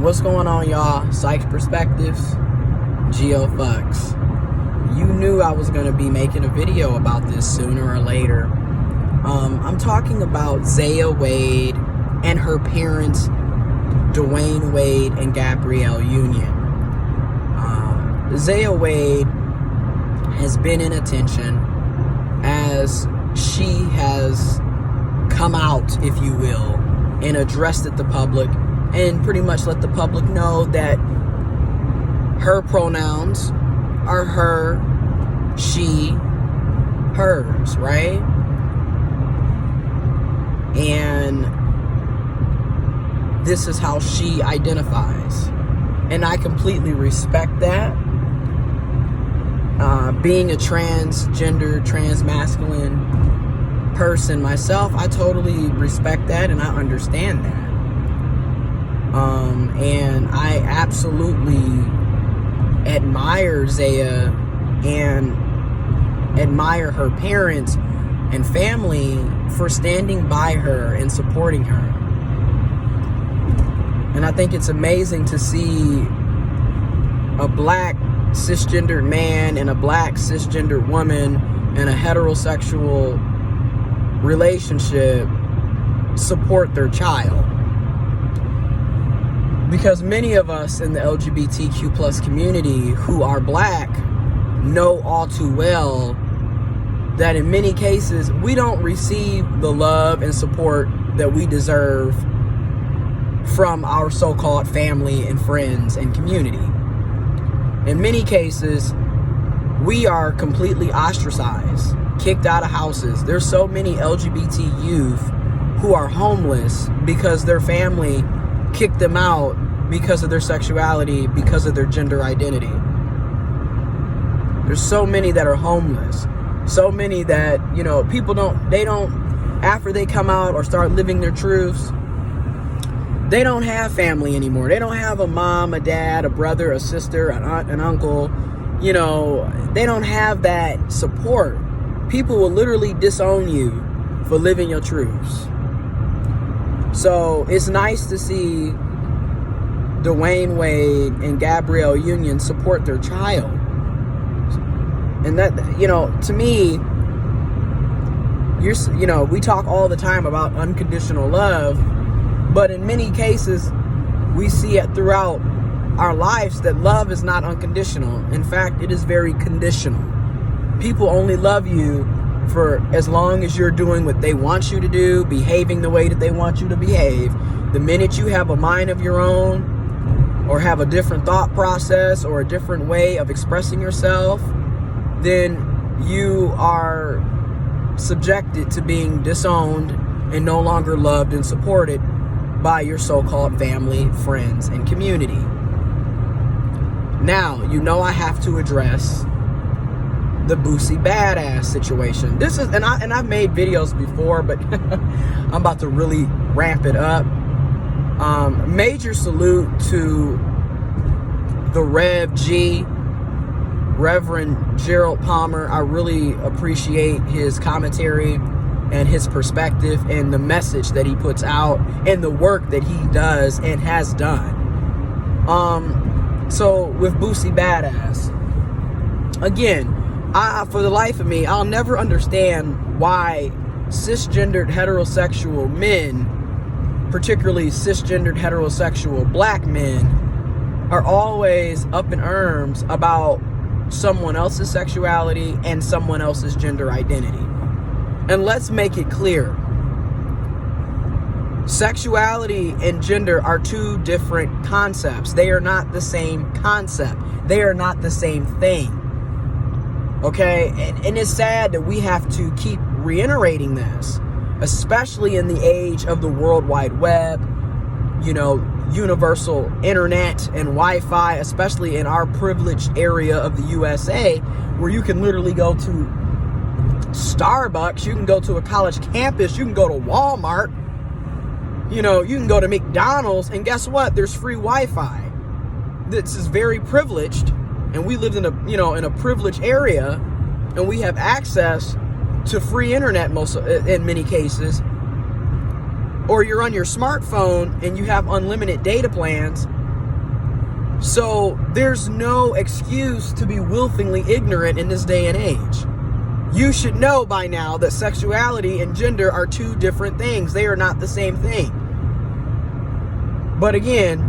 What's going on, y'all? Psych Perspectives, Geo Fucks. You knew I was going to be making a video about this sooner or later. I'm talking about Zaya Wade and her parents, Dwayne Wade and Gabrielle Union. Zaya Wade has been in attention as she has come out, if you will, and addressed it to the public and pretty much let the public know that her pronouns are her, she, hers, right? And this is how she identifies. And I completely respect that. Being a transgender, transmasculine person myself, I totally respect that and I understand that. And I absolutely admire Zaya and admire her parents and family for standing by her and supporting her. And I think it's amazing to see a black cisgendered man and a black cisgendered woman in a heterosexual relationship support their child. Because many of us in the LGBTQ plus community who are black know all too well that in many cases we don't receive the love and support that we deserve from our so-called family and friends and community. In many cases, we are completely ostracized, kicked out of houses. There's so many LGBT youth who are homeless because their family kicked them out because of their sexuality, because of their gender identity. There's so many that are homeless. So many that, people after they come out or start living their truths, they don't have family anymore. They don't have a mom, a dad, a brother, a sister, an aunt, an uncle. They don't have that support. People will literally disown you for living your truths. So it's nice to see Dwayne Wade and Gabrielle Union support their child. And that, to me, we talk all the time about unconditional love, but in many cases, we see it throughout our lives that love is not unconditional. In fact, it is very conditional. People only love you for as long as you're doing what they want you to do, behaving the way that they want you to behave. The minute you have a mind of your own, or have a different thought process, or a different way of expressing yourself, then you are subjected to being disowned and no longer loved and supported by your so-called family, friends, and community. Now, I have to address the Boosie Badass situation. This is, and I've made videos before, but I'm about to really ramp it up. Major salute to the Rev G, Reverend Gerald Palmer. I really appreciate his commentary and his perspective and the message that he puts out and the work that he does and has done. So with Boosie Badass, again, for the life of me, I'll never understand why cisgendered heterosexual men, particularly cisgendered heterosexual black men, are always up in arms about someone else's sexuality and someone else's gender identity. And let's make it clear. Sexuality and gender are two different concepts. They are not the same concept. They are not the same thing. Okay? And it's sad that we have to keep reiterating this, especially in the age of the World Wide Web, universal internet and Wi-Fi, especially in our privileged area of the USA, where you can literally go to Starbucks, you can go to a college campus, you can go to Walmart, you can go to McDonald's, and guess what? There's free Wi-Fi. This is very privileged, and we live in a privileged area, and we have access to free internet in many cases. Or you're on your smartphone and you have unlimited data plans So there's no excuse to be willfully ignorant in this day and age. You should know by now that sexuality and gender are two different things. They are not the same thing. But again,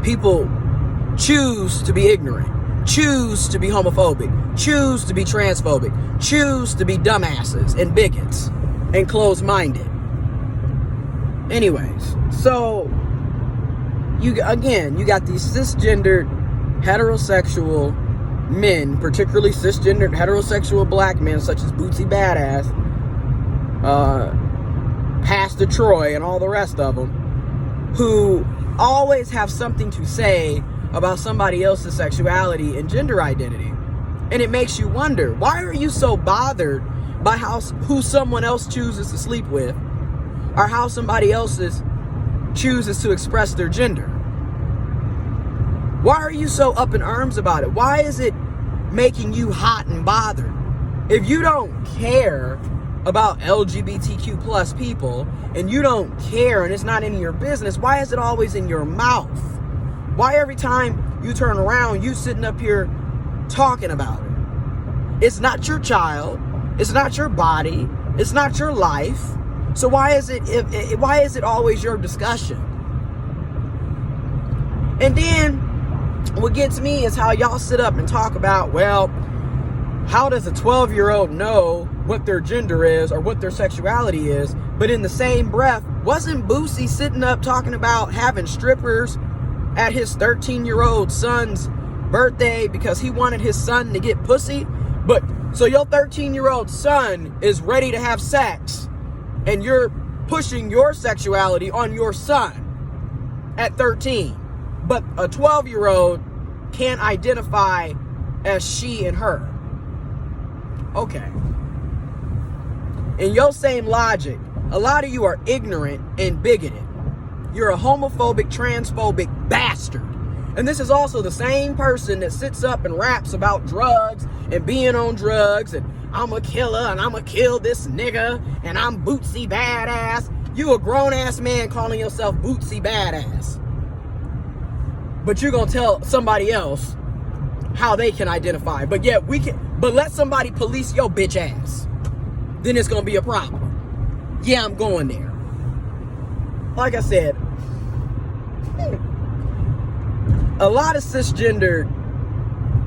people choose to be ignorant, choose to be homophobic, choose to be transphobic, choose to be dumbasses and bigots and closed-minded. Anyways, so you got these cisgendered heterosexual men, particularly cisgendered heterosexual black men such as Bootsy Badass, Pastor Troy, and all the rest of them, who always have something to say about somebody else's sexuality and gender identity. And it makes you wonder, why are you so bothered by who someone else chooses to sleep with, or how somebody else chooses to express their gender? Why are you so up in arms about it? Why is it making you hot and bothered? If you don't care about LGBTQ plus people, and you don't care, and it's not in your business, why is it always in your mouth? Why every time you turn around, you sitting up here talking about it? It's not your child. It's not your body. It's not your life. So why is it always your discussion? And then what gets me is how y'all sit up and talk about, well, how does a 12-year-old know what their gender is or what their sexuality is? But in the same breath, wasn't Boosie sitting up talking about having strippers at his 13-year-old son's birthday because he wanted his son to get pussy? But so your 13-year-old son is ready to have sex, and you're pushing your sexuality on your son at 13. But a 12-year-old can't identify as she and her. Okay. In your same logic, a lot of you are ignorant and bigoted. You're a homophobic, transphobic bastard. And this is also the same person that sits up and raps about drugs and being on drugs and I'm a killer and I'm gonna kill this nigga and I'm Bootsy Badass. You a grown-ass man calling yourself Bootsy Badass. But you're gonna tell somebody else how they can identify. But yet but let somebody police your bitch ass. Then it's gonna be a problem. Yeah, I'm going there. Like I said, a lot of cisgendered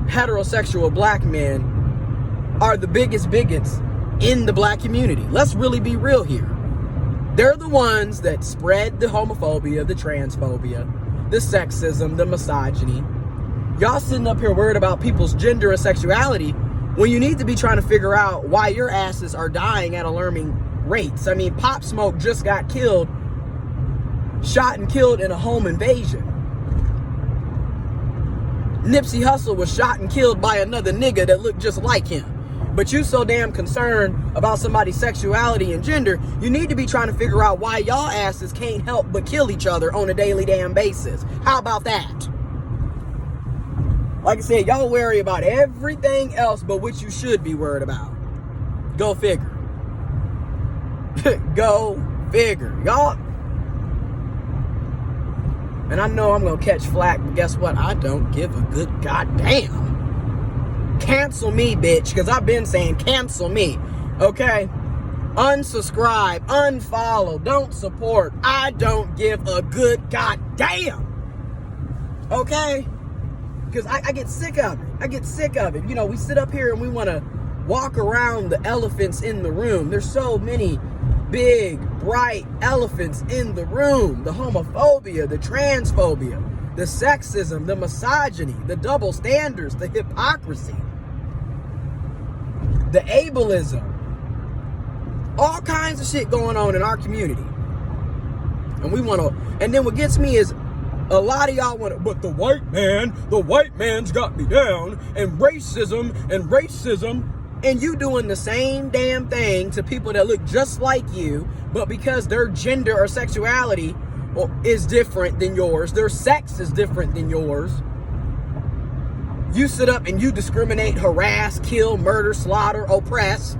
heterosexual black men are the biggest bigots in the black community. Let's really be real here. They're the ones that spread the homophobia, the transphobia, the sexism, the misogyny. Y'all sitting up here worried about people's gender and sexuality when you need to be trying to figure out why your asses are dying at alarming rates. I mean, Pop Smoke just got shot and killed in a home invasion. Nipsey Hussle was shot and killed by another nigga that looked just like him. But you so damn concerned about somebody's sexuality and gender, you need to be trying to figure out why y'all asses can't help but kill each other on a daily damn basis. How about that? Like I said, y'all worry about everything else but what you should be worried about. Go figure. Go figure. Y'all. And I know I'm going to catch flack, but guess what? I don't give a good goddamn. Cancel me, bitch, because I've been saying cancel me. Okay? Unsubscribe, unfollow, don't support. I don't give a good goddamn. Okay? Because I get sick of it. I get sick of it. You know, we sit up here and we want to walk around the elephants in the room. There's so many big, bright elephants in the room. The homophobia, the transphobia, the sexism, the misogyny, the double standards, the hypocrisy, the ableism. All kinds of shit going on in our community. And we want to, and then what gets me is a lot of y'all want to, but the white man's got me down, and racism, and you doing the same damn thing to people that look just like you, but because their gender or sexuality is different than yours, their sex is different than yours, you sit up and you discriminate, harass, kill, murder, slaughter, oppress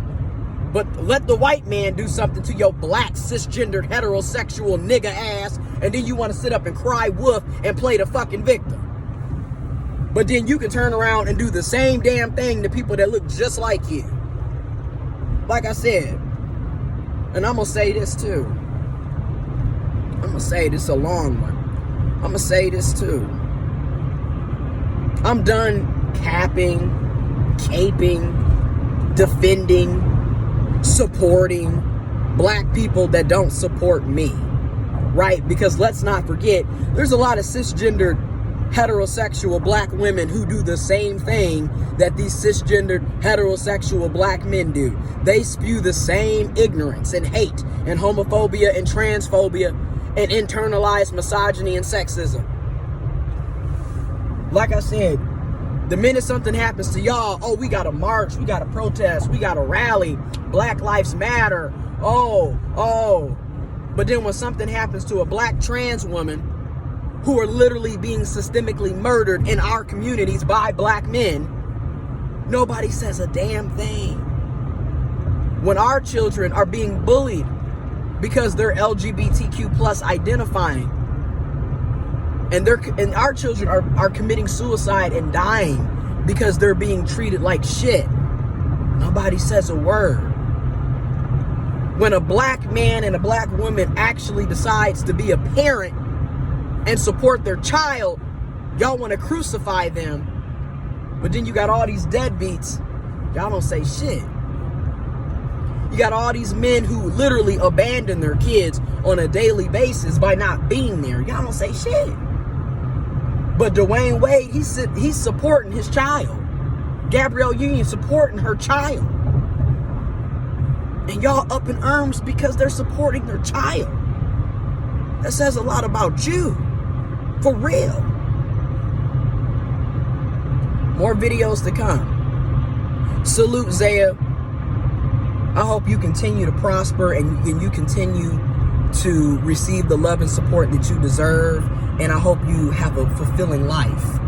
But let the white man do something to your black, cisgendered, heterosexual nigga ass, and then you want to sit up and cry wolf and play the fucking victim. But then you can turn around and do the same damn thing to people that look just like you. Like I said, and I'm going to say this too. I'm going to say this a long one. I'm going to say this too. I'm done capping, caping, defending, supporting black people that don't support me, right? Because let's not forget, there's a lot of cisgendered, heterosexual black women who do the same thing that these cisgendered, heterosexual black men do. They spew the same ignorance and hate and homophobia and transphobia and internalized misogyny and sexism. Like I said, the minute something happens to y'all, oh, we gotta march, we gotta protest, we gotta rally, Black Lives Matter, oh. But then when something happens to a black trans woman who are literally being systemically murdered in our communities by black men, nobody says a damn thing. When our children are being bullied because they're LGBTQ plus identifying, and our children are committing suicide and dying because they're being treated like shit, nobody says a word. When a black man and a black woman actually decides to be a parent and support their child, y'all want to crucify them. But then you got all these deadbeats, y'all don't say shit. You got all these men who literally abandon their kids on a daily basis by not being there. Y'all don't say shit. But Dwayne Wade, he's supporting his child. Gabrielle Union supporting her child. And y'all up in arms because they're supporting their child. That says a lot about you. For real. More videos to come. Salute, Zaya. I hope you continue to prosper and you continue to receive the love and support that you deserve. And I hope you have a fulfilling life.